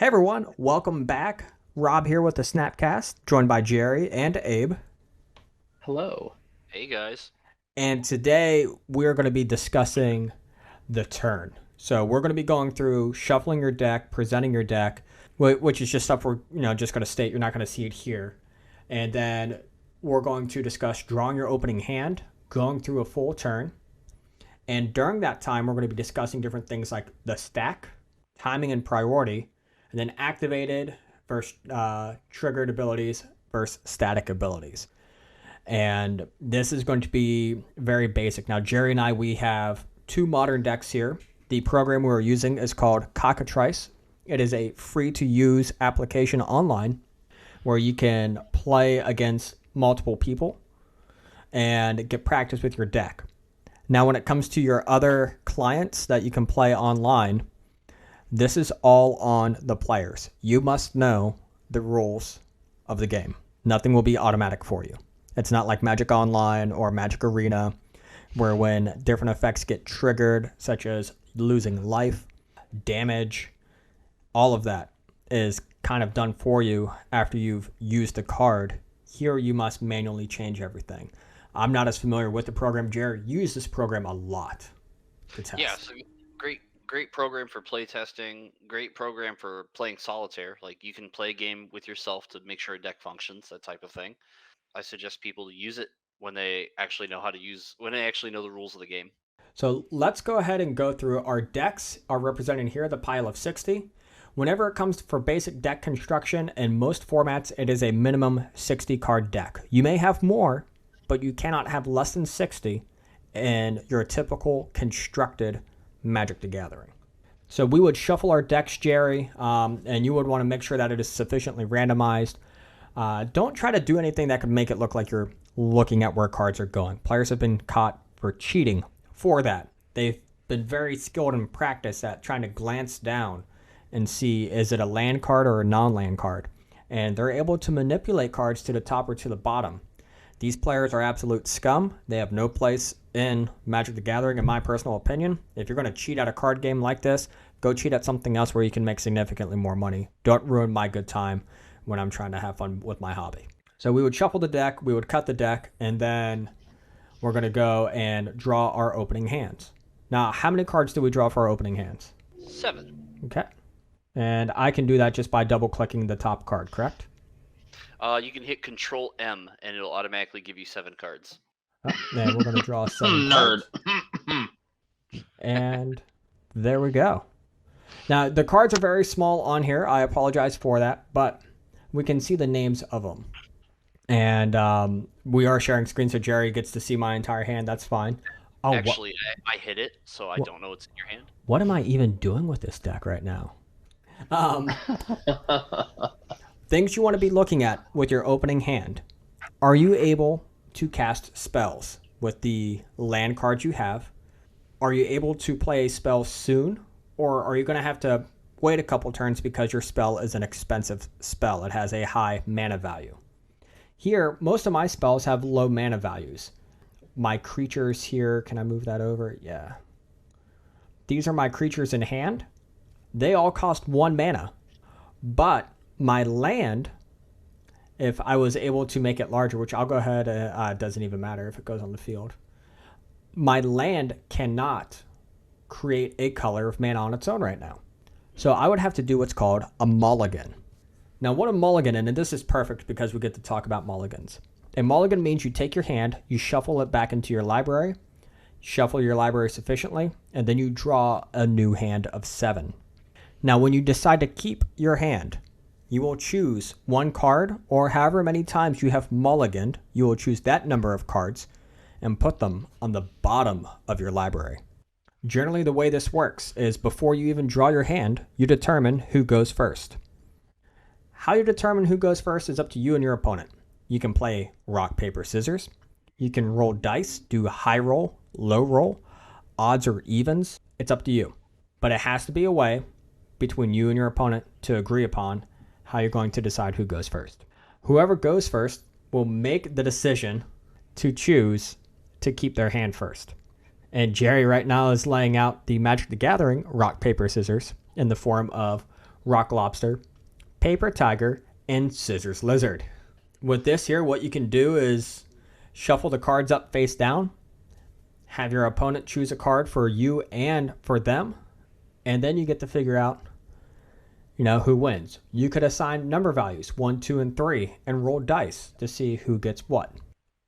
Hey everyone, welcome back. Rob here with the Snapcast, joined by Jerry and Abe. Hello. Hey guys. And today we're going to be discussing the turn. So we're going to be going through shuffling your deck, presenting your deck, which is just stuff we're just going to state. You're not going to see it here. And then we're going to discuss drawing your opening hand, going through a full turn. And during that time, we're going to be discussing different things like the stack, timing and priority, and then activated versus triggered abilities versus static abilities. And this is going to be very basic. Now, Jerry and I, we have two modern decks here. The program we're using is called Cockatrice. It is a free-to-use application online where you can play against multiple people and get practice with your deck. Now, when it comes to your other clients that you can play online, this is all on the players. You must know the rules of the game. Nothing will be automatic for you. It's not like Magic Online or Magic Arena, where when different effects get triggered, such as losing life, damage, all of that is kind of done for you after you've used the card. Here you must manually change everything. I'm not as familiar with the program. Jared used this program a lot to test. Yeah, so great program for play testing, great program for playing solitaire. Like you can play a game with yourself to make sure a deck functions, that type of thing. I suggest people to use it when they actually know when they actually know the rules of the game. So let's go ahead and go through our decks are represented here, the pile of 60. Whenever it comes for basic deck construction, in most formats, it is a minimum 60 card deck. You may have more, but you cannot have less than 60 in your typical constructed Magic the Gathering. So we would shuffle our decks, Jerry, and you would want to make sure that it is sufficiently randomized. Don't try to do anything that could make it look like you're looking at where cards are going. Players have been caught for cheating for that. They've been very skilled in practice at trying to glance down and see, is it a land card or a non-land card? And they're able to manipulate cards to the top or to the bottom. These players are absolute scum. They have no place in Magic the Gathering, in my personal opinion. If you're going to cheat at a card game like this, go cheat at something else where you can make significantly more money. Don't ruin my good time when I'm trying to have fun with my hobby. So we would shuffle the deck, we would cut the deck, and then we're going to go and draw our opening hands. Now, how many cards do we draw for our opening hands? 7. Okay. And I can do that just by double-clicking the top card, correct? You can hit Control M and it'll automatically give you 7 cards. Oh, and we're going to draw 7 Nerd. cards. And there we go. Now, the cards are very small on here. I apologize for that, but we can see the names of them. And we are sharing screen, so Jerry gets to see my entire hand. That's fine. Oh, Actually, I hit it, so I don't know what's in your hand. What am I even doing with this deck right now? Things you want to be looking at with your opening hand. Are you able to cast spells with the land cards you have? Are you able to play a spell soon? Or are you going to have to wait a couple turns because your spell is an expensive spell? It has a high mana value. Here, most of my spells have low mana values. My creatures here, can I move that over? Yeah. These are my creatures in hand. They all cost 1 mana. But my land, if I was able to make it larger, which I'll go ahead, it doesn't even matter if it goes on the field. My land cannot create a color of mana on its own right now. So I would have to do what's called a mulligan. Now, what a mulligan is, and this is perfect because we get to talk about mulligans. A mulligan means you take your hand, you shuffle it back into your library, shuffle your library sufficiently, and then you draw a new hand of 7. Now, when you decide to keep your hand, you will choose 1 card, or however many times you have mulliganed, you will choose that number of cards and put them on the bottom of your library. Generally, the way this works is before you even draw your hand, you determine who goes first. How you determine who goes first is up to you and your opponent. You can play rock, paper, scissors. You can roll dice, do high roll, low roll, odds or evens. It's up to you. But it has to be a way between you and your opponent to agree upon how you're going to decide who goes first. Whoever goes first will make the decision to choose to keep their hand first. And Jerry right now is laying out the Magic the Gathering rock, paper, scissors in the form of rock lobster, paper tiger, and scissors lizard. With this here, what you can do is shuffle the cards up face down, have your opponent choose a card for you and for them, and then you get to figure out, who wins. You could assign number values 1, 2, and 3 and roll dice to see who gets what.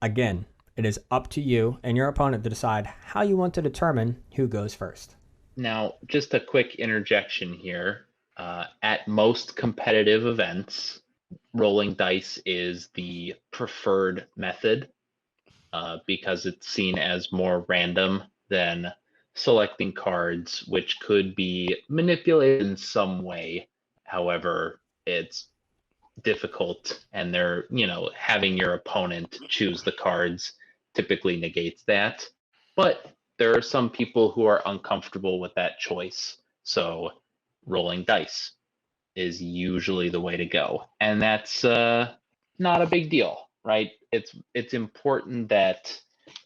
Again, it is up to you and your opponent to decide how you want to determine who goes first. Now, just a quick interjection here. At most competitive events, rolling dice is the preferred method because it's seen as more random than selecting cards, which could be manipulated in some way. However, it's difficult, and having your opponent choose the cards typically negates that. But there are some people who are uncomfortable with that choice, so rolling dice is usually the way to go, and that's not a big deal, right? It's important that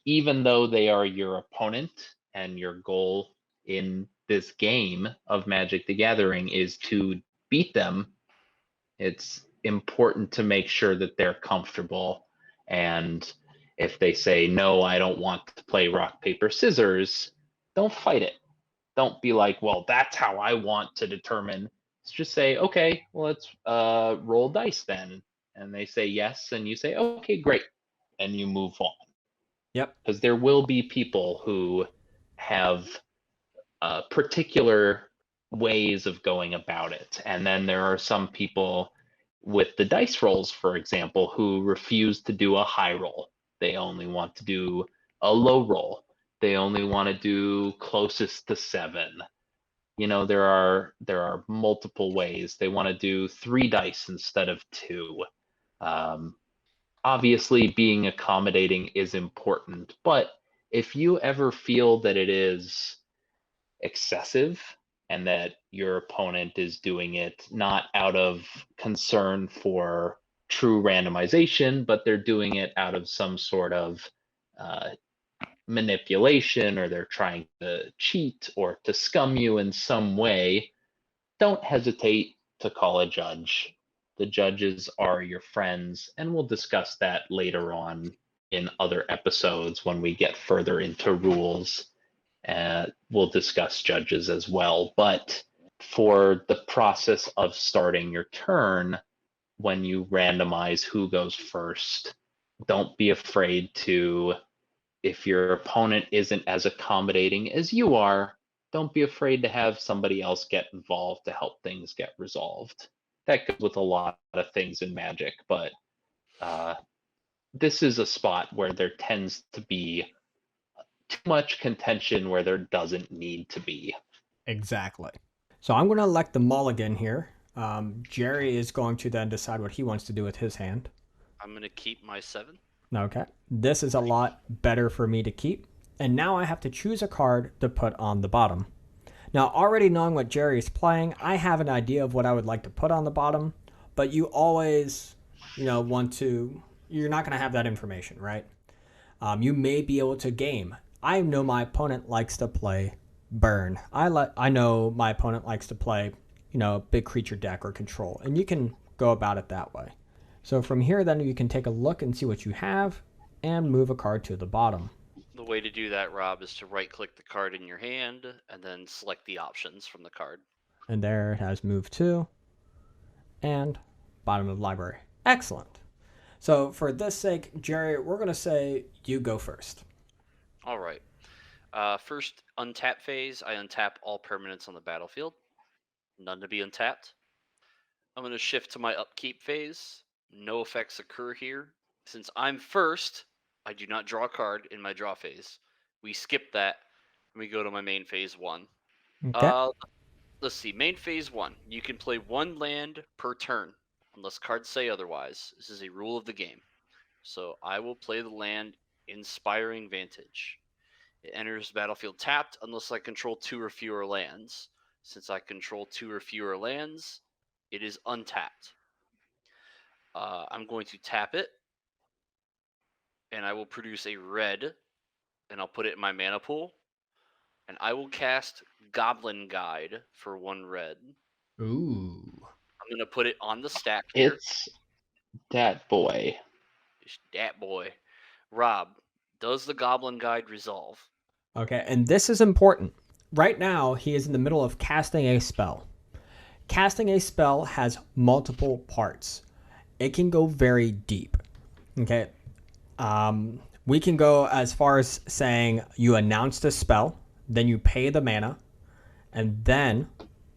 even though they are your opponent and your goal in this game of Magic the Gathering is to beat them, it's important to make sure that they're comfortable. And if they say, no, I don't want to play rock, paper, scissors, don't fight it. Don't be like, well, that's how I want to determine. Just say, okay, well, let's roll dice then. And they say yes, and you say, okay, great. And you move on. Yep. Because there will be people who have particular ways of going about it. And then there are some people with the dice rolls, for example, who refuse to do a high roll. They only want to do a low roll. They only want to do closest to 7. There are multiple ways. They want to do 3 dice instead of 2. Um, Obviously, being accommodating is important, but if you ever feel that it is excessive and that your opponent is doing it not out of concern for true randomization, but they're doing it out of some sort of uh, manipulation, or they're trying to cheat or to scum you in some way, don't hesitate to call a judge. The judges are your friends, and we'll discuss that later on in other episodes when we get further into rules. We'll discuss judges as well. But for the process of starting your turn, when you randomize who goes first, don't be afraid to, if your opponent isn't as accommodating as you are, don't be afraid to have somebody else get involved to help things get resolved. That goes with a lot of things in Magic, but this is a spot where there tends to be too much contention where there doesn't need to be. Exactly. So I'm going to elect the mulligan here. Jerry is going to then decide what he wants to do with his hand. I'm going to keep my 7. Okay. This is a lot better for me to keep. And now I have to choose a card to put on the bottom. Now, already knowing what Jerry is playing, I have an idea of what I would like to put on the bottom. But you always, want to, you're not going to have that information, right? You may be able to game. I know my opponent likes to play burn. I know my opponent likes to play, big creature deck or control. And you can go about it that way. So from here, then you can take a look and see what you have and move a card to the bottom. The way to do that, Rob, is to right-click the card in your hand and then select the options from the card. And there it has move to and bottom of the library. Excellent. So for this sake, Jerry, we're going to say you go first. All right. First untap phase, I untap all permanents on the battlefield. None to be untapped. I'm going to shift to my upkeep phase. No effects occur here. Since I'm first, I do not draw a card in my draw phase. We skip that and we go to my main phase 1. Okay. Let's see. Main phase 1. You can play 1 land per turn, unless cards say otherwise. This is a rule of the game. So I will play the land Inspiring Vantage. It enters the battlefield tapped unless I control 2 or fewer lands. Since I control 2 or fewer lands, it is untapped. I'm going to tap it, and I will produce a red, and I'll put it in my mana pool, and I will cast Goblin Guide for 1 red. Ooh. I'm going to put it on the stack here. It's that boy. It's that boy. Rob, does the Goblin Guide resolve? Okay, and this is important. Right now, he is in the middle of casting a spell. Casting a spell has multiple parts. It can go very deep. Okay. We can go as far as saying you announced a spell, then you pay the mana, and then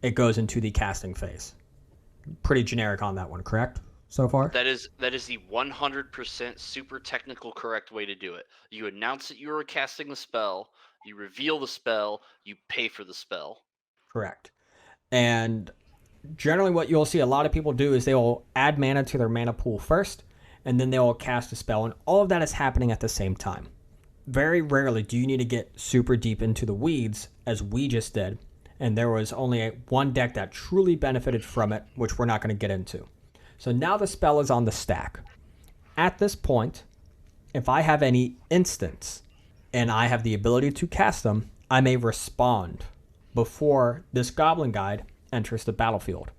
it goes into the casting phase. Pretty generic on that one, correct? So far? That is the 100% super technical correct way to do it. You announce that you are casting the spell, you reveal the spell, you pay for the spell. Correct. And generally what you'll see a lot of people do is they will add mana to their mana pool first, and then they will cast a spell, and all of that is happening at the same time. Very rarely do you need to get super deep into the weeds, as we just did, and there was only one deck that truly benefited from it, which we're not going to get into. So now the spell is on the stack. At this point, if I have any instants and I have the ability to cast them, I may respond before this Goblin Guide enters the battlefield.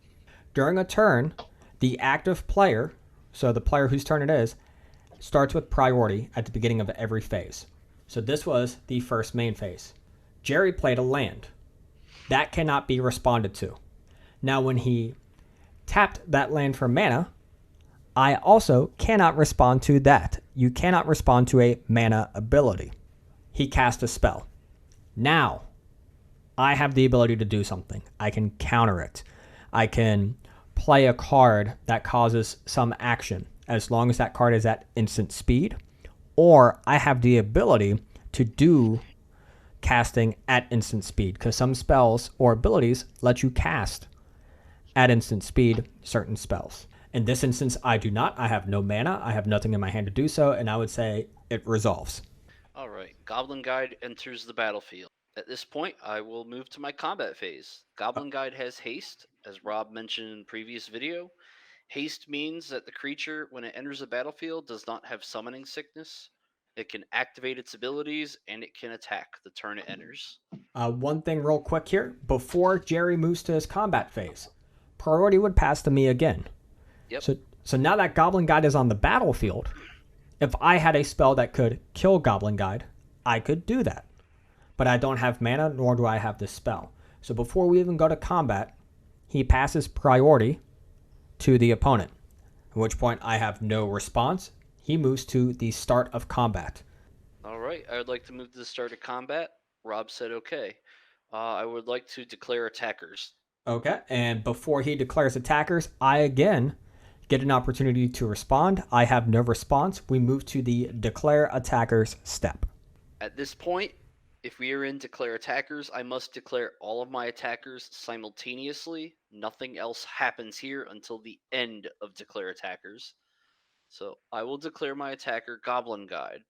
During a turn, the active player, so the player whose turn it is, starts with priority at the beginning of every phase. So this was the first main phase. Jerry played a land. That cannot be responded to. Now when he tapped that land for mana, I also cannot respond to that. You cannot respond to a mana ability. He cast a spell. Now, I have the ability to do something. I can counter it. I can play a card that causes some action, as long as that card is at instant speed, or I have the ability to do casting at instant speed, because some spells or abilities let you cast at instant speed certain spells. In this instance, I do not. I have no mana. I have nothing in my hand to do so, and I would say it resolves. All right, Goblin Guide enters the battlefield. At this point, I will move to my combat phase. Goblin Guide has haste, as Rob mentioned in the previous video. Haste means that the creature, when it enters the battlefield, does not have summoning sickness. It can activate its abilities, and it can attack the turn it enters. One thing real quick here. Before Jerry moves to his combat phase, priority would pass to me again. Yep. So now that Goblin Guide is on the battlefield, if I had a spell that could kill Goblin Guide, I could do that. But I don't have mana, nor do I have this spell. So before we even go to combat, he passes priority to the opponent, at which point I have no response. He moves to the start of combat. All right, I would like to move to the start of combat. Rob said okay. I would like to declare attackers. Okay, and before he declares attackers, I again get an opportunity to respond. I have no response. We move to the declare attackers step. At this point, if we are in declare attackers, I must declare all of my attackers simultaneously. Nothing else happens here until the end of declare attackers. So I will declare my attacker Goblin Guide.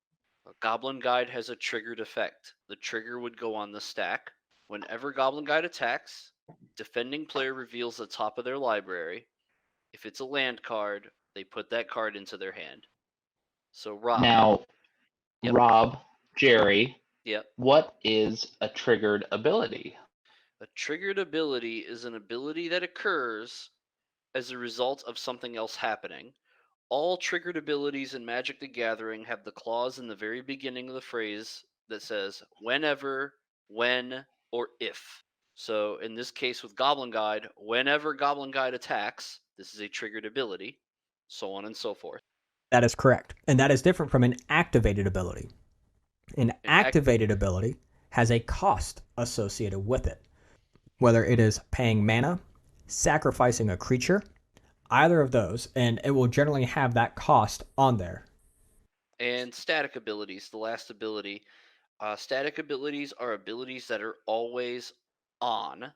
A Goblin Guide has a triggered effect. The trigger would go on the stack. Whenever Goblin Guide attacks, defending player reveals the top of their library. If it's a land card, they put that card into their hand. So Rob. Now, Yep. Rob, Jerry, Yep. what is a triggered ability? A triggered ability is an ability that occurs as a result of something else happening. All triggered abilities in Magic the Gathering have the clause in the very beginning of the phrase that says whenever, when, or if. So in this case with Goblin Guide, whenever Goblin Guide attacks, this is a triggered ability, so on and so forth. That is correct. And that is different from an activated ability. An activated ability has a cost associated with it, whether it is paying mana, sacrificing a creature, either of those, and it will generally have that cost on there. And static abilities, the last ability. Static abilities are abilities that are always on,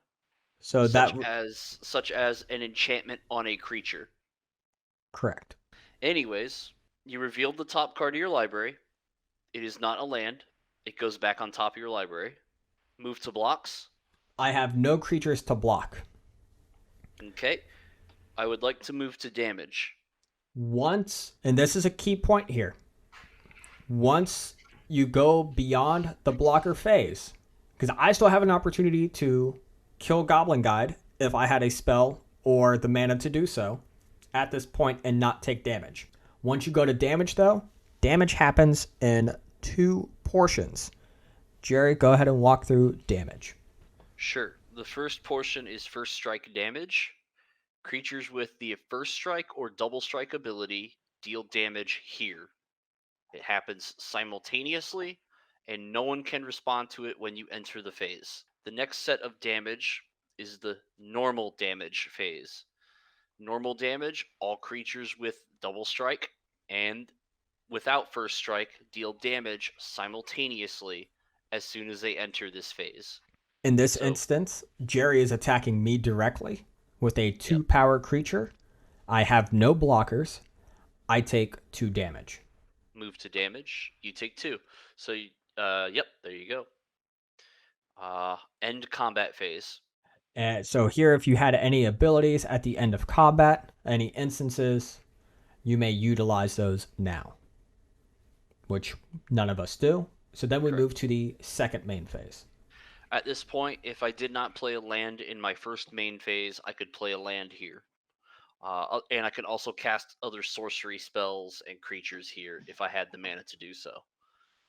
So such as an enchantment on a creature. Correct. Anyways, you revealed the top card of your library. It is not a land. It goes back on top of your library. Move to blocks. I have no creatures to block. Okay. I would like to move to damage. Once, and this is a key point here, once you go beyond the blocker phase, because I still have an opportunity to kill Goblin Guide if I had a spell or the mana to do so at this point and not take damage. Once you go to damage, though, damage happens in 2 portions. Jerry, go ahead and walk through damage. Sure. The first portion is first strike damage. Creatures with the first strike or double strike ability deal damage here. It happens simultaneously, and no one can respond to it when you enter the phase. The next set of damage is the normal damage phase. Normal damage, all creatures with double strike and without first strike deal damage simultaneously as soon as they enter this phase. In this So, instance, Jerry is attacking me directly with a 2 Yep. power creature. I have no blockers. I take 2 damage. Move to damage, you take 2. So, yep, there you go. End combat phase. And so here, if you had any abilities at the end of combat, any instances, you may utilize those now, which none of us do. So then we Correct. move to the second main phase. At this point, if I did not play a land in my first main phase, I could play a land here. And I can also cast other sorcery spells and creatures here if I had the mana to do so.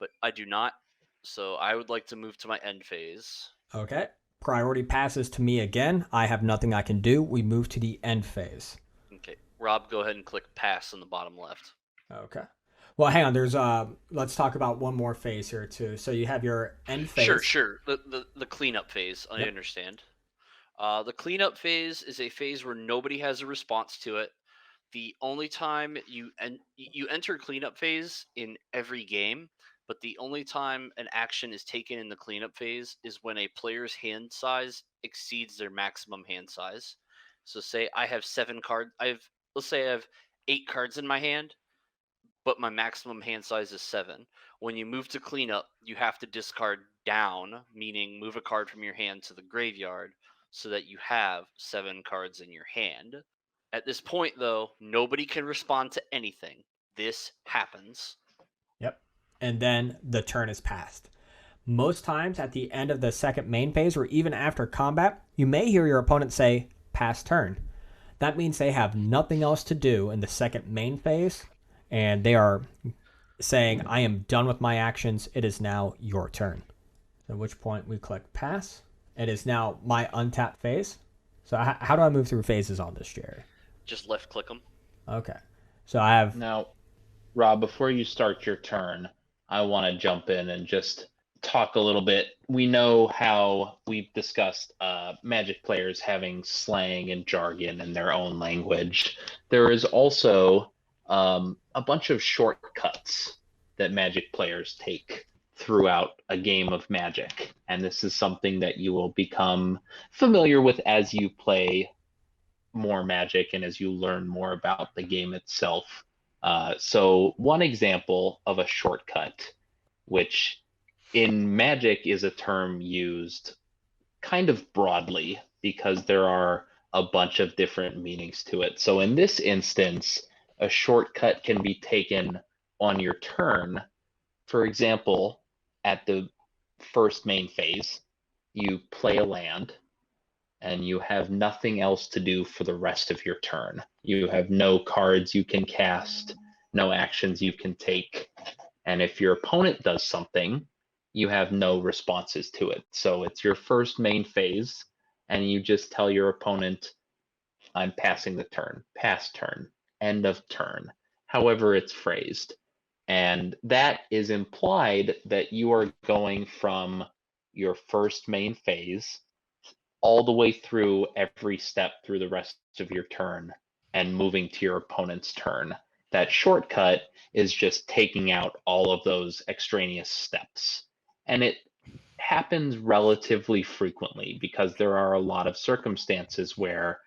But I do not, so I would like to move to my end phase. Okay. Priority passes to me again. I have nothing I can do. We move to the end phase. Okay, Rob, go ahead and click pass in the bottom left. Okay. Well, hang on. There's let's talk about one more phase here too. So you have your end phase. Sure. The cleanup phase, I Yep. understand. The cleanup phase is a phase where nobody has a response to it. The only time you enter cleanup phase in every game, but the only time an action is taken in the cleanup phase is when a player's hand size exceeds their maximum hand size. So say I have 7 cards. Let's say I have 8 cards in my hand, but my maximum hand size is 7. When you move to cleanup, you have to discard down, meaning move a card from your hand to the graveyard so that you have 7 cards in your hand. At this point, though, nobody can respond to anything. This happens. Yep. And then the turn is passed. Most times at the end of the second main phase or even after combat, you may hear your opponent say, pass turn. That means they have nothing else to do in the second main phase, and they are saying, I am done with my actions. It is now your turn. At which point we click pass. It is now my untapped phase. So how do I move through phases on this, Jerry? Just left click them. Okay. So I have... Now, Rob, before you start your turn, I want to jump in and just talk a little bit. We know how we've discussed Magic players having slang and jargon in their own language. There is also a bunch of shortcuts that Magic players take throughout a game of Magic. And this is something that you will become familiar with as you play more Magic and as you learn more about the game itself. So one example of a shortcut, which in Magic is a term used kind of broadly because there are a bunch of different meanings to it. So in this instance, a shortcut can be taken on your turn. For example, at the first main phase, you play a land and you have nothing else to do for the rest of your turn. You have no cards you can cast, no actions you can take. And if your opponent does something, you have no responses to it. So it's your first main phase, and you just tell your opponent, I'm passing the turn, pass turn, end of turn, however it's phrased. And that is implied that you are going from your first main phase all the way through every step through the rest of your turn and moving to your opponent's turn. That shortcut is just taking out all of those extraneous steps. And it happens relatively frequently because there are a lot of circumstances where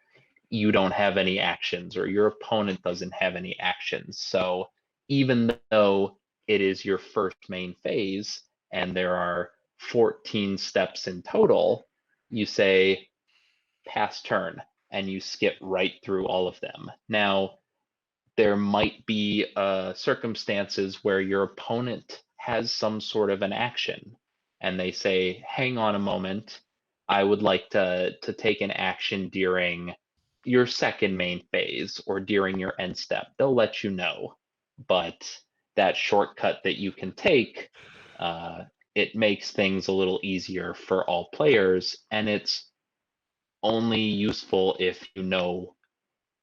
you don't have any actions or your opponent doesn't have any actions. So even though it is your first main phase and there are 14 steps in total, you say pass turn and you skip right through all of them. Now, there might be circumstances where your opponent has some sort of an action and they say, hang on a moment, I would like to take an action during your second main phase or during your end step. They'll let you know. But that shortcut that you can take, it makes things a little easier for all players, and it's only useful if you know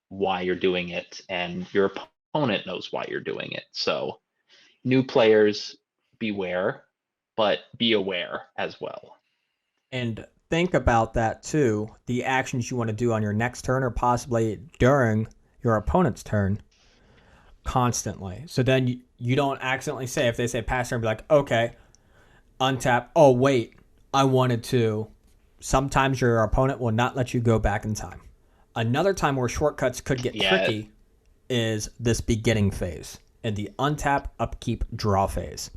why you're doing it and your opponent knows why you're doing it. So new players, beware, but be aware as well. And think about that too. The actions you want to do on your next turn or possibly during your opponent's turn constantly. So then you don't accidentally say, if they say pass turn, be like, okay, untap. Oh, wait, I wanted to. Sometimes your opponent will not let you go back in time. Another time where shortcuts could get tricky is this beginning phase and the untap, upkeep, draw phase.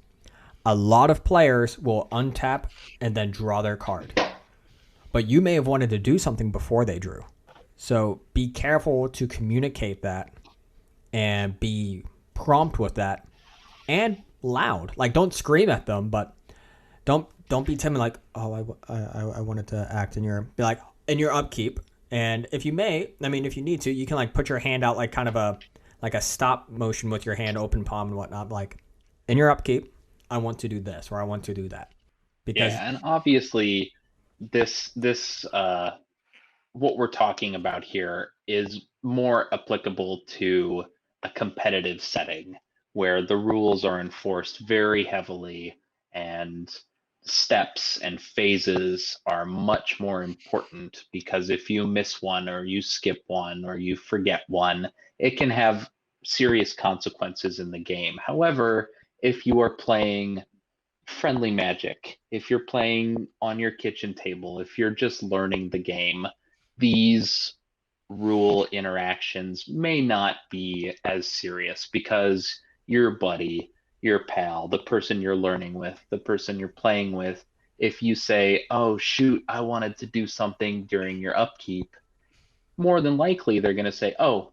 A lot of players will untap and then draw their card. But you may have wanted to do something before they drew. So be careful to communicate that and be prompt with that and loud. Like, don't scream at them, but don't be timid like, oh, I wanted to act in your, be like, in your upkeep. And if you need to, you can like put your hand out like kind of a stop motion with your hand, open palm and whatnot. Like, in your upkeep, I want to do this or I want to do that. Because and obviously this what we're talking about here is more applicable to a competitive setting where the rules are enforced very heavily and steps and phases are much more important, because if you miss one or you skip one or you forget one, it can have serious consequences in the game. However, if you are playing friendly magic, if you're playing on your kitchen table, if you're just learning the game, these rule interactions may not be as serious because your buddy, your pal, the person you're learning with, the person you're playing with, if you say, oh, shoot, I wanted to do something during your upkeep, more than likely they're going to say, oh,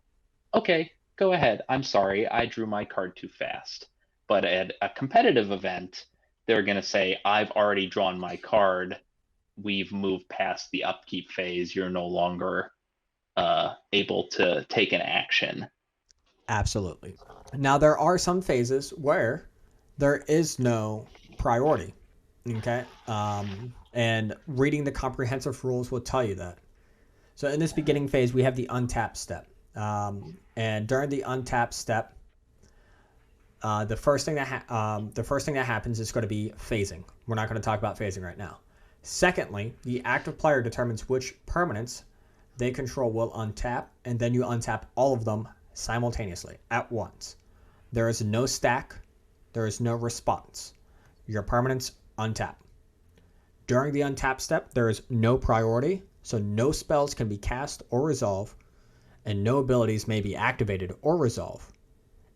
okay, go ahead. I'm sorry, I drew my card too fast. But at a competitive event, they're going to say, I've already drawn my card. We've moved past the upkeep phase. You're no longer able to take an action. absolutely. Now, there are some phases where there is no priority. Okay. And reading the comprehensive rules will tell you that. So in this beginning phase, we have the untap step. And during the untap step, the first thing that happens is going to be phasing. We're not going to talk about phasing right now. Secondly, the active player determines which permanents they control will untap, and then you untap all of them simultaneously at once. There is no stack. There is no response. Your permanents untap. During the untap step, there is no priority, so no spells can be cast or resolve, and no abilities may be activated or resolve.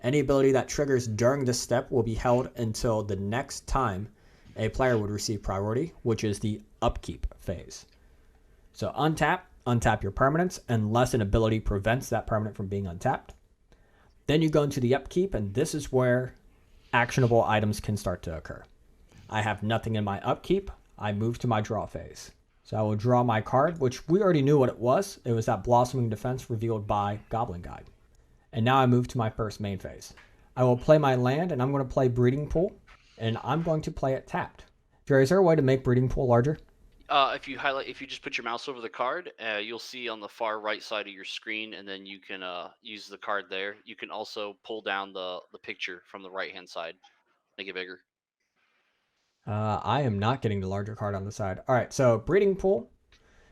Any ability that triggers during this step will be held until the next time a player would receive priority, which is the upkeep phase. So untap your permanents unless an ability prevents that permanent from being untapped. Then you go into the upkeep, and this is where actionable items can start to occur. I have nothing in my upkeep. I move to my draw phase. So I will draw my card, which we already knew what it was. It was that Blossoming Defense revealed by Goblin Guide. And now I move to my first main phase. I will play my land, and I'm going to play Breeding Pool, and I'm going to play it tapped. Jerry, is there a way to make Breeding Pool larger? If you just put your mouse over the card, you'll see on the far right side of your screen, and then you can use the card there. You can also pull down the picture from the right hand side, make it bigger. I am not getting the larger card on the side. All right, so Breeding Pool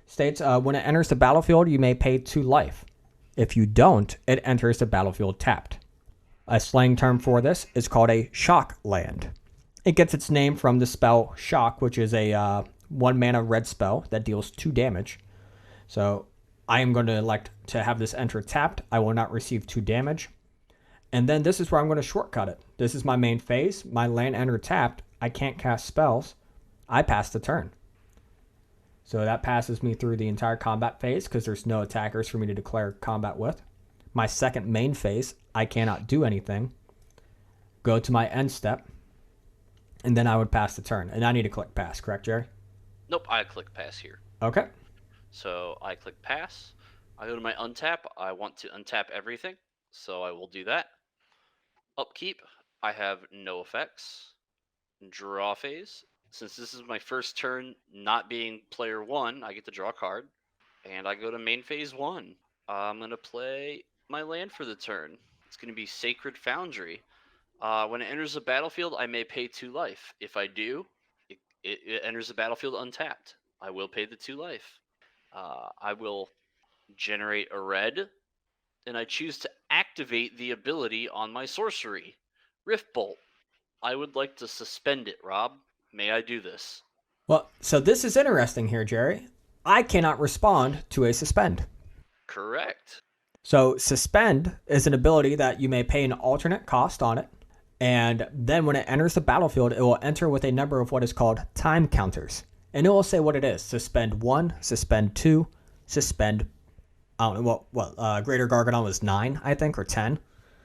states when it enters the battlefield, you may pay 2 life. If you don't, it enters the battlefield tapped. A slang term for this is called a shock land. It gets its name from the spell Shock, which is a 1 mana red spell that deals 2 damage. So I am going to elect to have this enter tapped. I will not receive 2 damage. And then this is where I'm going to shortcut it. This is my main phase. My land enter tapped. I can't cast spells. I pass the turn. So that passes me through the entire combat phase because there's no attackers for me to declare combat with. My second main phase, I cannot do anything. Go to my end step, and then I would pass the turn. And I need to click pass, correct, Jerry? Nope, I click pass here. Okay. So I click pass. I go to my untap. I want to untap everything, so I will do that. Upkeep, I have no effects. Draw phase, since this is my first turn not being player 1, I get to draw a card. And I go to main phase 1. I'm going to play my land for the turn. It's going to be Sacred Foundry. When it enters the battlefield, I may pay 2 life. If I do, it enters the battlefield untapped. I will pay the 2 life. I will generate a red, and I choose to activate the ability on my sorcery, Rift Bolt. I would like to suspend it, Rob. May I do this? Well, so this is interesting here, Jerry. I cannot respond to a suspend. Correct. So suspend is an ability that you may pay an alternate cost on it, and then when it enters the battlefield, it will enter with a number of what is called time counters, and it will say what it is: suspend 1, suspend 2, suspend. I don't know what Greater Gargadon was 9, I think, or 10.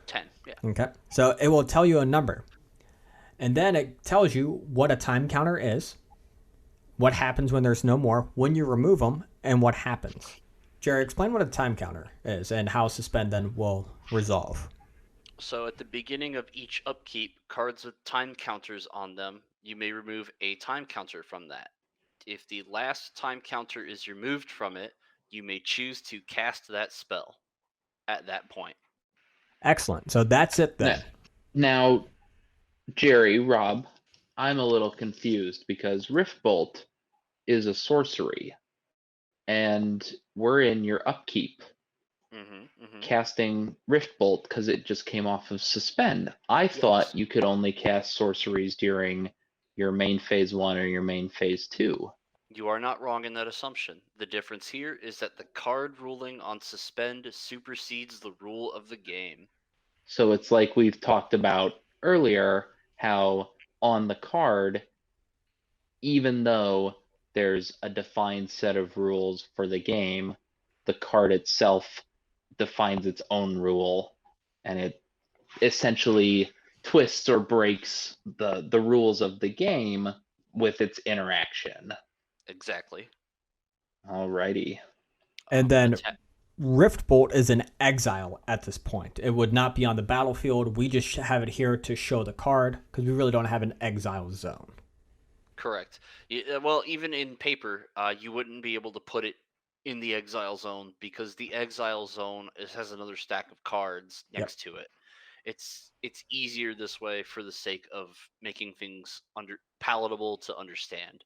10, yeah. Okay, so it will tell you a number, and then it tells you what a time counter is, what happens when there's no more, when you remove them, and what happens. Jerry, explain what a time counter is and how suspend then will resolve. So at the beginning of each upkeep, cards with time counters on them, you may remove a time counter from that. If the last time counter is removed from it, you may choose to cast that spell at that point. Excellent. So that's it then. Now, Jerry, Rob, I'm a little confused because Rift Bolt is a sorcery, and we're in your upkeep casting Rift Bolt because it just came off of Suspend. I thought you could only cast sorceries during your main phase 1 or your main phase 2. You are not wrong in that assumption. The difference here is that the card ruling on Suspend supersedes the rule of the game. So it's like we've talked about earlier, how on the card, even though there's a defined set of rules for the game, the card itself defines its own rule, and it essentially twists or breaks the rules of the game with its interaction. Exactly. Alrighty. And then Rift Bolt is an exile at this point. It would not be on the battlefield. We just have it here to show the card because we really don't have an exile zone. Correct. Well, even in paper, you wouldn't be able to put it in the exile zone because the exile zone has another stack of cards next to it. It's easier this way for the sake of making things palatable to understand.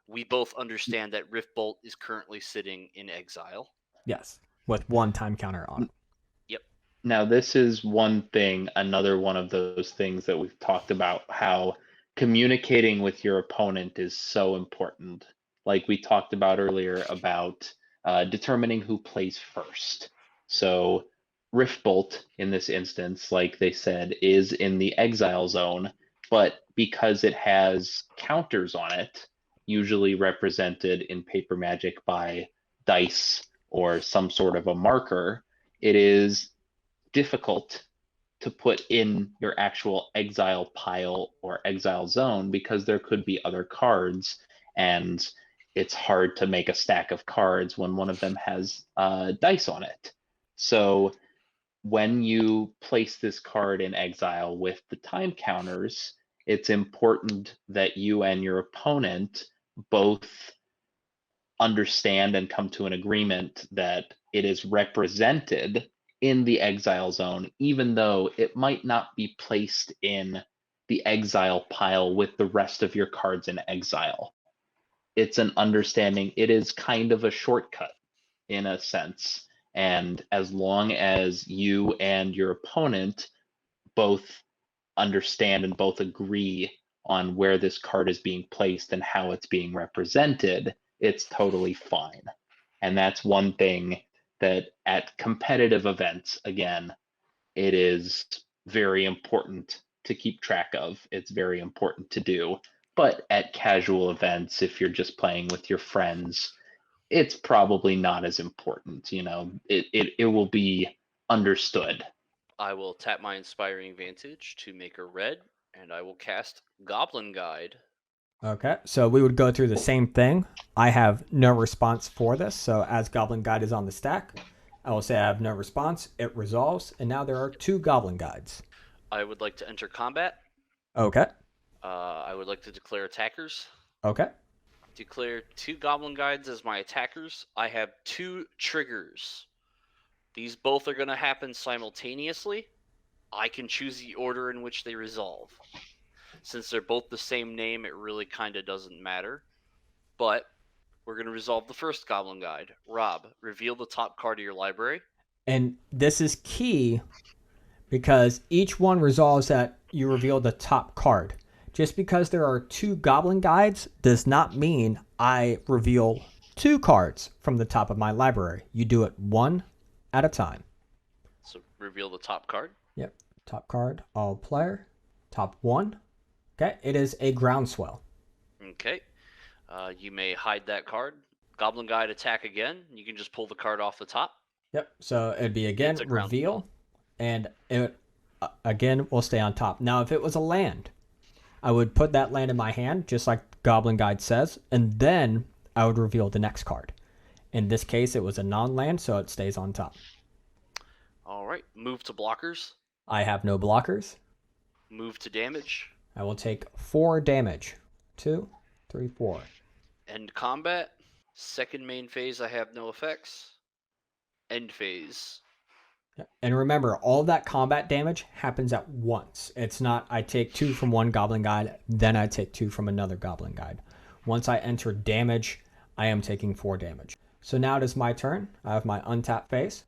We both understand that Rift Bolt is currently sitting in exile. Yes, with one time counter on it. Yep. Now, this is one thing, another one of those things that we've talked about, how communicating with your opponent is so important. Like we talked about earlier about determining who plays first. So Rift Bolt in this instance, like they said, is in the exile zone, but because it has counters on it, usually represented in Paper Magic by dice or some sort of a marker, it is difficult to put in your actual exile pile or exile zone because there could be other cards, and it's hard to make a stack of cards when one of them has dice on it. So when you place this card in exile with the time counters, it's important that you and your opponent both understand and come to an agreement that it is represented in the exile zone, even though it might not be placed in the exile pile with the rest of your cards in exile. It's an understanding, it is kind of a shortcut in a sense. And as long as you and your opponent both understand and both agree on where this card is being placed and how it's being represented, it's totally fine. And that's one thing that at competitive events, again, it is very important to keep track of. It's very important to do. But at casual events, if you're just playing with your friends, it's probably not as important. You know, it will be understood. I will tap my Inspiring Vantage to make a red, and I will cast Goblin Guide. Okay, so we would go through the same thing. I have no response for this, so as Goblin Guide is on the stack, I will say I have no response. It resolves, and now there are 2 Goblin Guides. I would like to enter combat. Okay, I would like to declare attackers. okay, Declare 2 Goblin Guides as my attackers. I have 2 triggers. These both are going to happen simultaneously. I can choose the order in which they resolve. Since they're both the same name, it really kind of doesn't matter. But we're going to resolve the first Goblin Guide. Rob, reveal the top card of your library. and this is key because each one resolves that you reveal the top card. Just because there are 2 Goblin Guides does not mean I reveal 2 cards from the top of my library. You do it one at a time. So reveal the top card. Yep. Top card, all player. Top 1. Okay. It is a Groundswell. Okay. You may hide that card. Goblin Guide attack again. You can just pull the card off the top. Yep. So it'd be again It's a reveal, and it again will stay on top. Now, if it was a land, I would put that land in my hand, just like Goblin Guide says, and then I would reveal the next card. In this case, it was a non-land, so it stays on top. All right. Move to blockers. I have no blockers. Move to damage. I will take 4 damage. 2, 3, 4. End combat. Second main phase, I have no effects. End phase. And remember, all that combat damage happens at once. It's not I take 2 from one Goblin Guide, then I take 2 from another Goblin Guide. Once I enter damage, I am taking 4 damage. So now it is my turn. I have my untapped phase.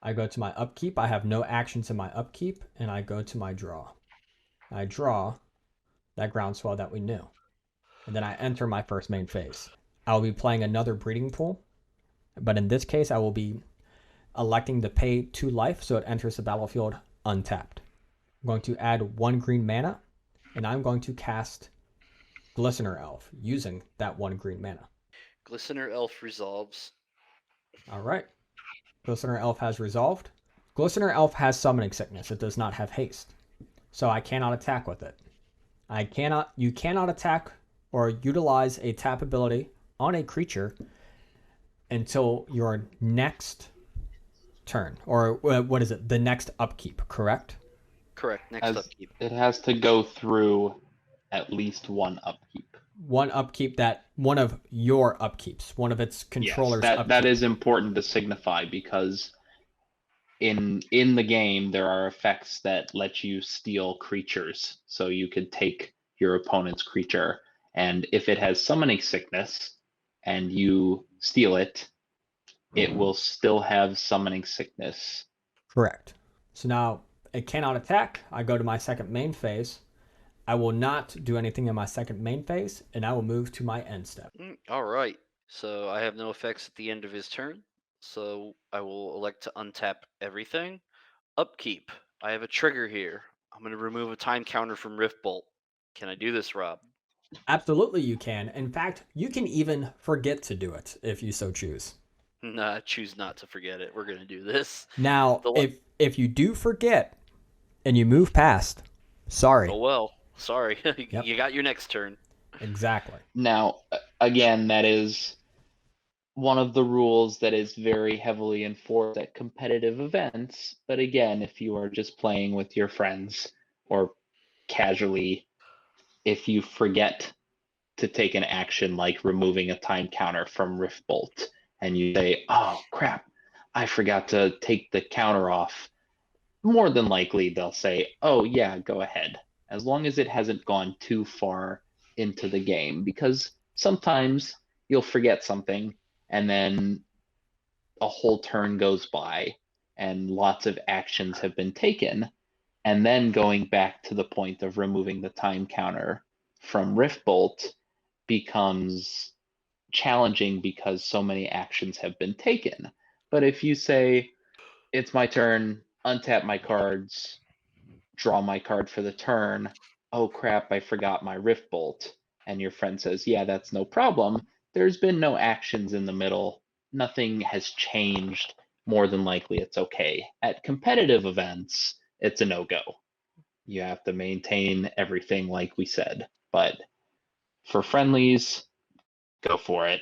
I go to my upkeep. I have no actions in my upkeep, and I go to my draw. I draw that Groundswell that we knew. And then I enter my first main phase. I will be playing another Breeding Pool, but in this case, I will be electing to pay 2 life, so it enters the battlefield untapped. I'm going to add 1 green mana, and I'm going to cast Glistener Elf using that 1 green mana. Glistener Elf resolves. All right. Glistener Elf has resolved. Glistener Elf has Summoning Sickness. It does not have haste, so I cannot attack with it. You cannot attack or utilize a tap ability on a creature until your next turn, or what is it? The next upkeep, correct? Correct. Next upkeep. It has to go through at least 1 upkeep. One upkeep that one of your upkeeps, one of its controllers. Yes, that is important to signify because in the game there are effects that let you steal creatures, so you could take your opponent's creature, and if it has summoning sickness and you steal it, it will still have summoning sickness. Correct. So now it cannot attack. I go to my second main phase. I will not do anything in my second main phase, and I will move to my end step. All right. So I have no effects at the end of his turn. So I will elect to untap everything. Upkeep. I have a trigger here. I'm going to remove a time counter from Rift Bolt. Can I do this, Rob? Absolutely, you can. In fact, you can even forget to do it if you so choose. Nah, choose not to forget it. We're going to do this. Now, if you do forget and you move past, sorry. Oh, well. Sorry. Yep. You got your next turn. Exactly. Now, again, that is one of the rules that is very heavily enforced at competitive events. But again, if you are just playing with your friends or casually, if you forget to take an action like removing a time counter from Rift Bolt and you say, oh crap, I forgot to take the counter off, more than likely they'll say, oh yeah, go ahead, as long as it hasn't gone too far into the game, because sometimes you'll forget something and then a whole turn goes by and lots of actions have been taken, and then going back to the point of removing the time counter from Rift Bolt becomes challenging because so many actions have been taken. But if you say, it's my turn, untap my cards, draw my card for the turn, oh crap, I forgot my Rift Bolt, and your friend says, yeah, that's no problem, there's been no actions in the middle, nothing has changed, more than likely it's okay. At competitive events, it's a no-go. You have to maintain everything like we said, but For friendlies, go for it.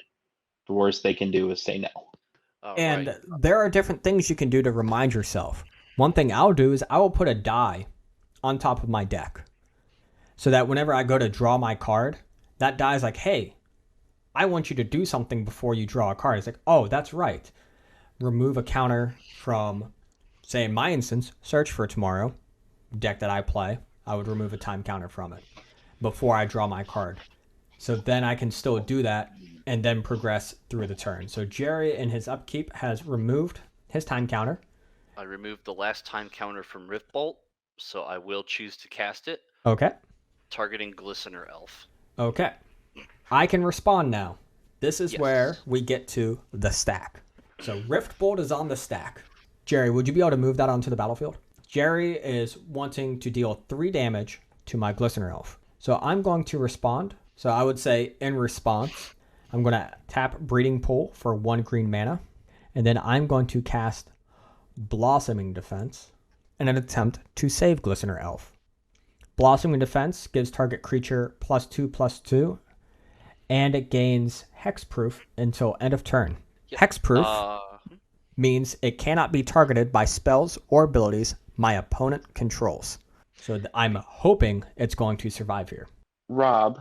The worst they can do is say no. All And right. there are different things you can do to remind yourself. One thing I'll do is I will put a die on top of my deck so that whenever I go to draw my card, that die is like, hey, I want you to do something before you draw a card. It's like, oh, that's right. Remove a counter from, say, in my instance, Search for Tomorrow deck that I play. I would remove a time counter from it before I draw my card. So then I can still do that and then progress through the turn. So Jerry in his upkeep has removed his time counter. I removed the last time counter from Riftbolt, so I will choose to cast it, Okay. targeting Glistener Elf. Okay. I can respond now. This is Yes. where we get to the stack. So Rift Bolt is on the stack. Jerry, would you be able to move that onto the battlefield? Jerry is wanting to deal 3 damage to my Glistener Elf. So I'm going to respond. So I would say in response, I'm going to tap Breeding Pool for 1 green mana. And then I'm going to cast Blossoming Defense in an attempt to save Glistener Elf. Blossoming Defense gives target creature +2/+2, and it gains Hexproof until end of turn. Yep. Hexproof means it cannot be targeted by spells or abilities my opponent controls. So I'm hoping it's going to survive here. Rob,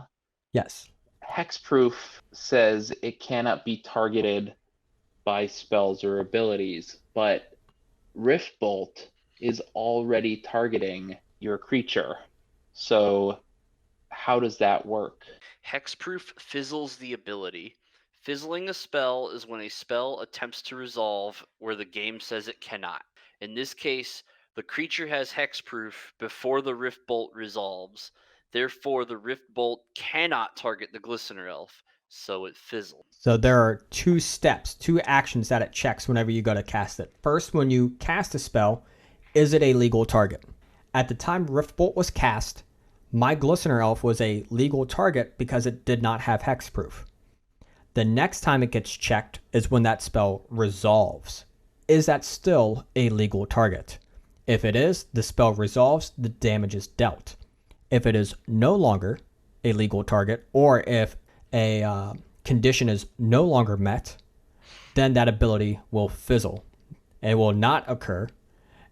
Yes. hexproof says it cannot be targeted by spells or abilities, but Riftbolt is already targeting your creature. So how does that work? Hexproof fizzles the ability. Fizzling a spell is when a spell attempts to resolve where the game says it cannot. In this case, the creature has hexproof before the Rift Bolt resolves. Therefore, the Rift Bolt cannot target the Glistener Elf, so it fizzles. So there are 2 steps, 2 actions that it checks whenever you go to cast it. First, when you cast a spell, is it a legal target? At the time Riftbolt was cast, my Glistener Elf was a legal target because it did not have hexproof. The next time it gets checked is when that spell resolves. Is that still a legal target? If it is, the spell resolves, the damage is dealt. If it is no longer a legal target, or if a condition is no longer met, then that ability will fizzle. It will not occur,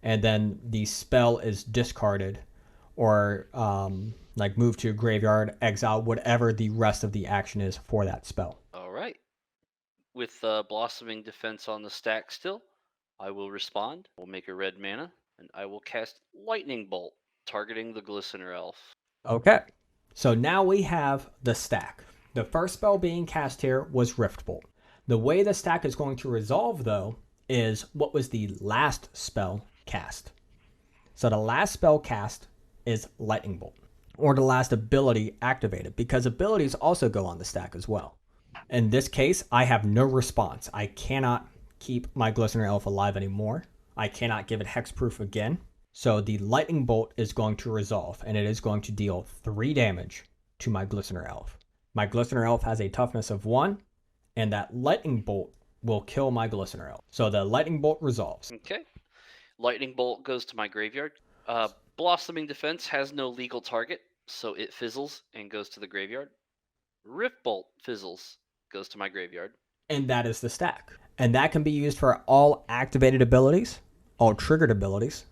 and then the spell is discarded or like moved to a graveyard, exile, whatever the rest of the action is for that spell. All right. With Blossoming Defense on the stack still, I will respond. We'll make a red mana, and I will cast Lightning Bolt, targeting the Glistener Elf. Okay, so now we have the stack. The first spell being cast here was Rift Bolt. The way the stack is going to resolve, though, is what was the last spell cast. So the last spell cast is Lightning Bolt, or the last ability activated, because abilities also go on the stack as well. In this case, I have no response. I cannot keep my Glistener Elf alive anymore. I cannot give it hexproof again. So the Lightning Bolt is going to resolve, and it is going to deal 3 damage to my Glistener Elf. My Glistener Elf has a toughness of 1, and that Lightning Bolt will kill my Glistener Elf. So the Lightning Bolt resolves. Okay. Lightning Bolt goes to my graveyard. Blossoming Defense has no legal target, so it fizzles and goes to the graveyard. Rift Bolt fizzles, goes to my graveyard. And that is the stack. And that can be used for all activated abilities, all triggered abilities,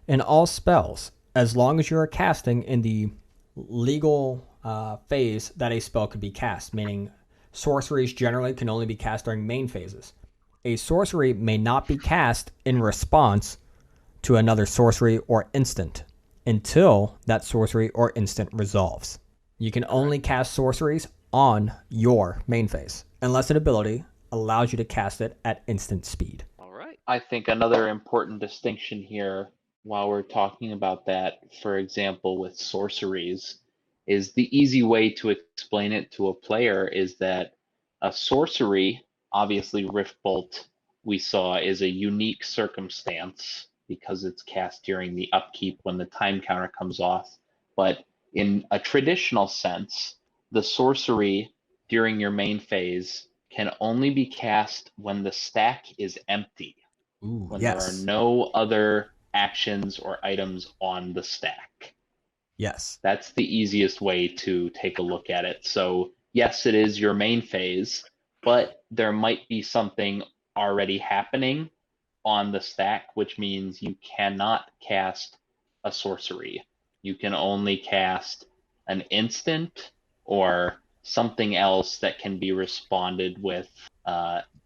and all spells, as long as you are casting in the legal phase that a spell could be cast, meaning sorceries generally can only be cast during main phases. A sorcery may not be cast in response to another sorcery or instant until that sorcery or instant resolves. You can only cast sorceries on your main phase, unless an ability allows you to cast it at instant speed. All right. I think another important distinction here, while we're talking about that, for example, with sorceries, is the easy way to explain it to a player is that a sorcery, obviously Rift Bolt, we saw, is a unique circumstance because it's cast during the upkeep when the time counter comes off. But in a traditional sense, the sorcery during your main phase can only be cast when the stack is empty, Ooh, when yes. there are no other actions or items on the stack. Yes. That's the easiest way to take a look at it. So yes, it is your main phase, but there might be something already happening on the stack, which means you cannot cast a sorcery. You can only cast an instant or something else that can be responded with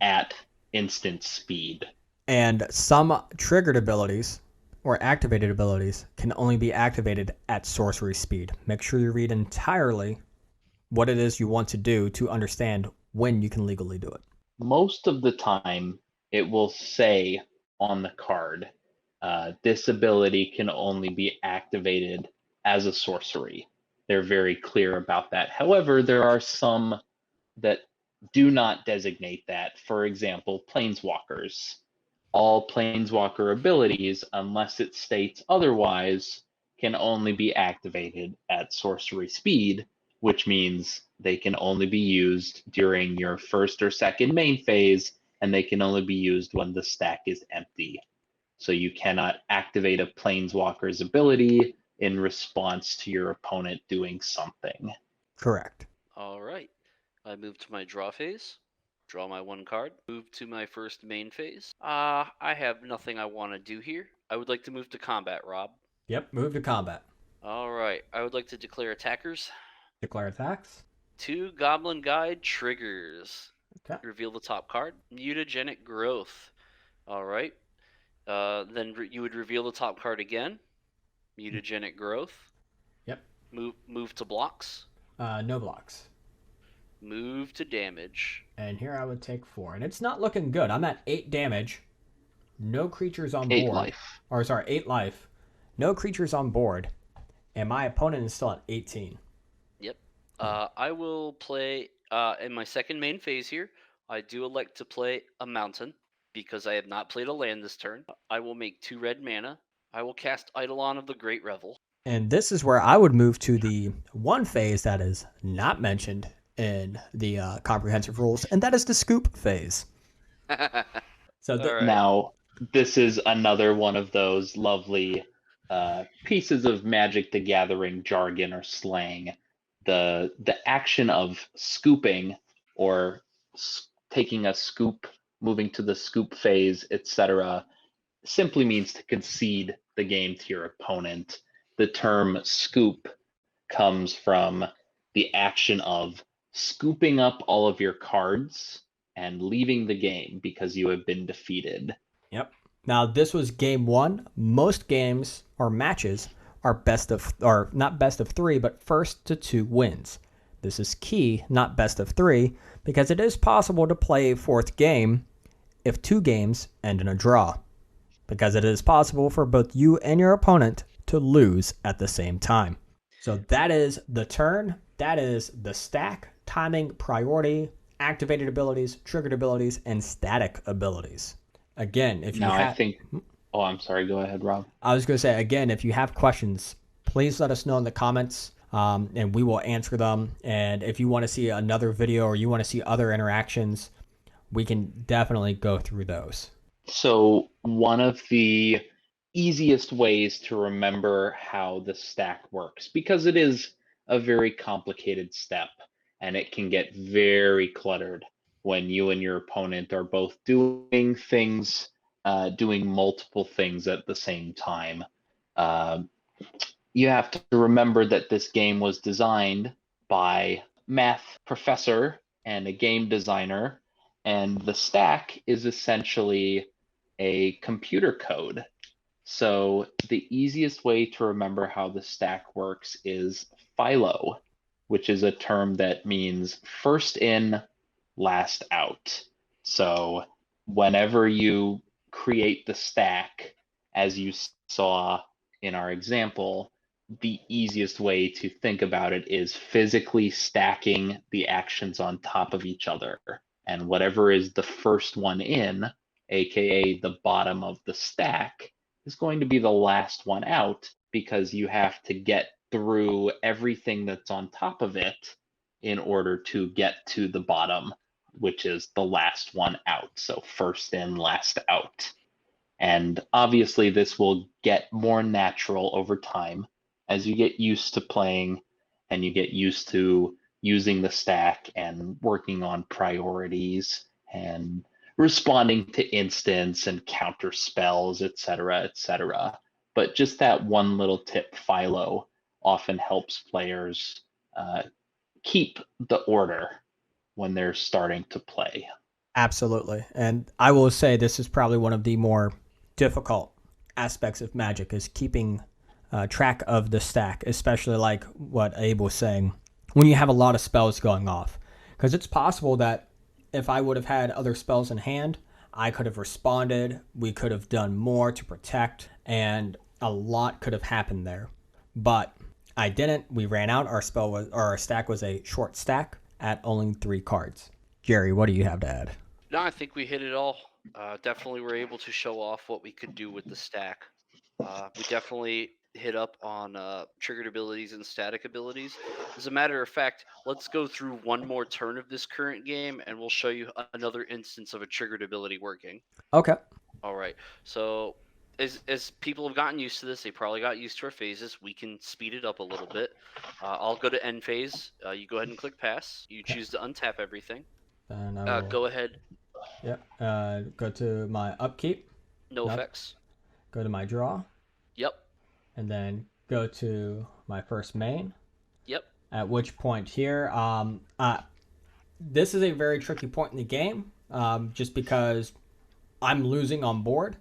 at instant speed. And some triggered abilities or activated abilities can only be activated at sorcery speed. Make sure you read entirely what it is you want to do to understand when you can legally do it. Most of the time, it will say on the card, this ability can only be activated as a sorcery. They're very clear about that. However, there are some that do not designate that. For example, planeswalkers. All planeswalker abilities, unless it states otherwise, can only be activated at sorcery speed, which means they can only be used during your first or second main phase, and they can only be used when the stack is empty. So you cannot activate a planeswalker's ability in response to your opponent doing something. Correct. All right. I move to my draw phase. Draw my 1 card. Move to my first main phase. I have nothing I want to do here. I would like to move to combat, Rob. Yep, move to combat. All right. I would like to declare attackers. Declare attacks. 2 Goblin Guide triggers. Okay. Reveal the top card. Mutagenic Growth. All right. Then you would reveal the top card again. Mutagenic Growth. Yep. Move to blocks. No blocks. Move to damage. And here I would take 4. And it's not looking good. I'm at 8 damage. No creatures on 8 board. life. Or sorry, 8 life. No creatures on board. And my opponent is still at 18. Yep. I will play in my second main phase here. I do elect to play a mountain because I have not played a land this turn. I will make 2 red mana. I will cast Eidolon of the Great Revel. And this is where I would move to the one phase that is not mentioned in the comprehensive rules, and that is the scoop phase. So All right. Now, this is another one of those lovely pieces of Magic the Gathering jargon or slang. The action of scooping or taking a scoop, moving to the scoop phase, etc., simply means to concede the game to your opponent. The term scoop comes from the action of scooping up all of your cards and leaving the game because you have been defeated. Yep. Now this was game 1. Most games or matches are not best of 3, but first to 2 wins. This is key, not best of 3, because it is possible to play a 4th game if 2 games end in a draw, because it is possible for both you and your opponent to lose at the same time. So that is the turn. That is the stack, timing, priority, activated abilities, triggered abilities, and static abilities. Again, if you I think. Oh, I'm sorry. Go ahead, Rob. I was going to say, again, if you have questions, please let us know in the comments, and we will answer them. And if you want to see another video or you want to see other interactions, we can definitely go through those. So one of the easiest ways to remember how the stack works, because it is a very complicated step and it can get very cluttered when you and your opponent are both doing things, doing multiple things at the same time. You have to remember that this game was designed by math professor and a game designer, and the stack is essentially a computer code. So the easiest way to remember how the stack works is FILO, which is a term that means first in, last out. So whenever you create the stack, as you saw in our example, the easiest way to think about it is physically stacking the actions on top of each other. And whatever is the first one in, aka the bottom of the stack, is going to be the last one out, because you have to get through everything that's on top of it in order to get to the bottom, which is the last one out. So first in, last out. And obviously this will get more natural over time as you get used to playing and you get used to using the stack and working on priorities and responding to instants and counter spells, etc., etc. But just that one little tip, Philo, often helps players keep the order when they're starting to play. Absolutely. And I will say this is probably one of the more difficult aspects of Magic is keeping track of the stack, especially like what Abe was saying, when you have a lot of spells going off. Because it's possible that if I would have had other spells in hand, I could have responded, we could have done more to protect, and a lot could have happened there. But I didn't. We ran out. Our stack was a short stack at only 3 cards. Jerry, what do you have to add? No, I think we hit it all. Definitely were able to show off what we could do with the stack. We definitely hit up on triggered abilities and static abilities. As a matter of fact, let's go through one more turn of this current game and we'll show you another instance of a triggered ability working. Okay. All right. So as people have gotten used to this, they probably got used to our phases. We can speed it up a little bit. I'll go to end phase. You go ahead and click pass. You choose to untap everything. And I will Go ahead. go to my upkeep, No Nope. effects. go to my draw, Yep. and then go to my first main. Yep. At which point here, this is a very tricky point in the game, just because I'm losing on board,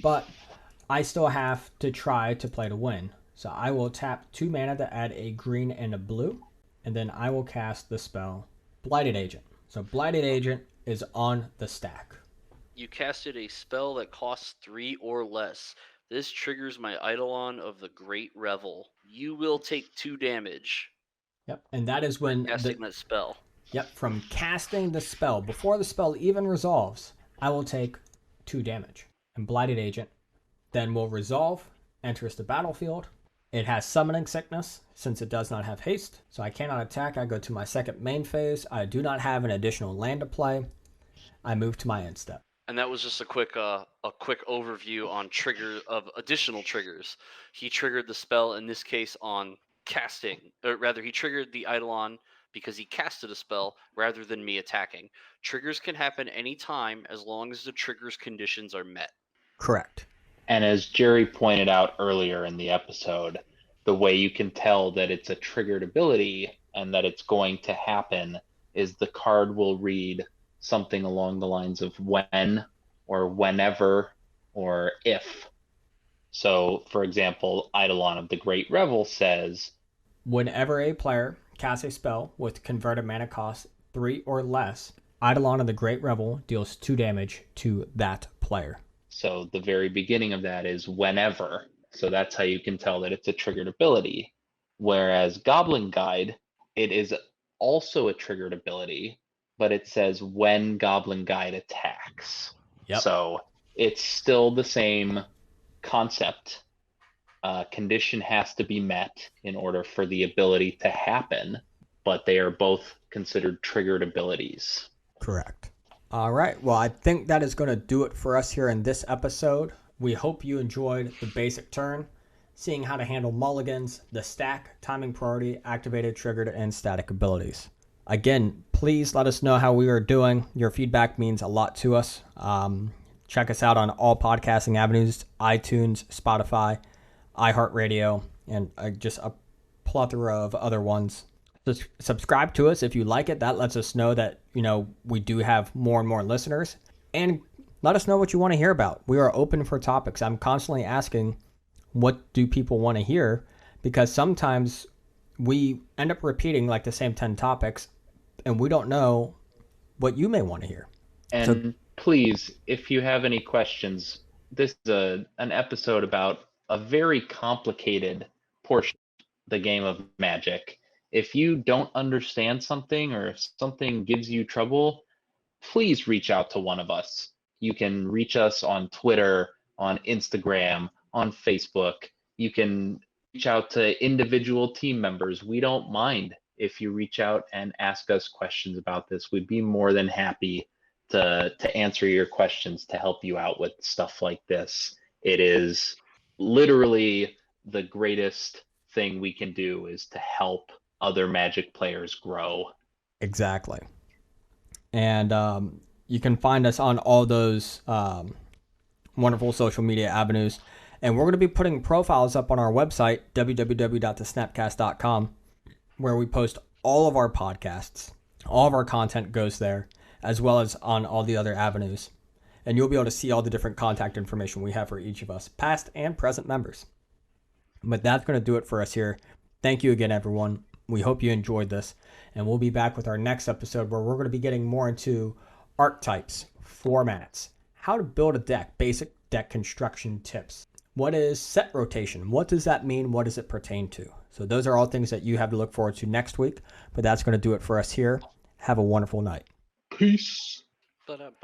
but I still have to try to play to win. So I will tap 2 mana to add a green and a blue, and then I will cast the spell Blighted Agent. So Blighted Agent is on the stack. You casted a spell that costs 3 or less. This triggers my Eidolon of the Great Revel. You will take 2 damage Yep, and that is when casting that spell. Yep, from casting the spell before the spell even resolves, I will take 2 damage. And Blighted Agent then will resolve, enters the battlefield. It has Summoning Sickness since it does not have haste, so I cannot attack. I go to my second main phase. I do not have an additional land to play. I move to my end step. And that was just a quick overview on additional triggers. He triggered the spell in this case on casting, or rather, he triggered the Eidolon because he casted a spell rather than me attacking. Triggers can happen anytime as long as the trigger's conditions are met. Correct. And as Jerry pointed out earlier in the episode, the way you can tell that it's a triggered ability and that it's going to happen is the card will read something along the lines of when or whenever or if. So, for example, Eidolon of the Great Revel says, whenever a player casts a spell with converted mana cost 3 or less, Eidolon of the Great Revel deals 2 damage to that player. So the very beginning of that is whenever. So that's how you can tell that it's a triggered ability. Whereas Goblin Guide, it is also a triggered ability, but it says when Goblin Guide attacks. Yep. So it's still the same concept. Condition has to be met in order for the ability to happen, but they are both considered triggered abilities. Correct. All right. Well, I think that is going to do it for us here in this episode. We hope you enjoyed the basic turn, seeing how to handle mulligans, the stack, timing priority, activated, triggered, and static abilities. Again, please let us know how we are doing. Your feedback means a lot to us. Check us out on all podcasting avenues, iTunes, Spotify, iHeartRadio, and just a plethora of other ones. Subscribe to us if you like it. That lets us know that, we do have more and more listeners. And let us know what you want to hear about. We are open for topics. I'm constantly asking, what do people want to hear? Because sometimes we end up repeating like the same 10 topics, and we don't know what you may want to hear. And please, if you have any questions, this is an episode about a very complicated portion of the game of Magic. If you don't understand something or if something gives you trouble, please reach out to one of us. You can reach us on Twitter, on Instagram, on Facebook. You can reach out to individual team members. We don't mind if you reach out and ask us questions about this. We'd be more than happy to answer your questions, to help you out with stuff like this. It is literally the greatest thing we can do is to help other Magic players grow. Exactly. And you can find us on all those wonderful social media avenues. And we're going to be putting profiles up on our website, www.thesnapcast.com, where we post all of our podcasts. All of our content goes there, as well as on all the other avenues. And you'll be able to see all the different contact information we have for each of us, past and present members. But that's going to do it for us here. Thank you again, everyone. We hope you enjoyed this. And we'll be back with our next episode where we're going to be getting more into archetypes, formats, how to build a deck, basic deck construction tips. What is set rotation? What does that mean? What does it pertain to? So those are all things that you have to look forward to next week. But that's going to do it for us here. Have a wonderful night. Peace. But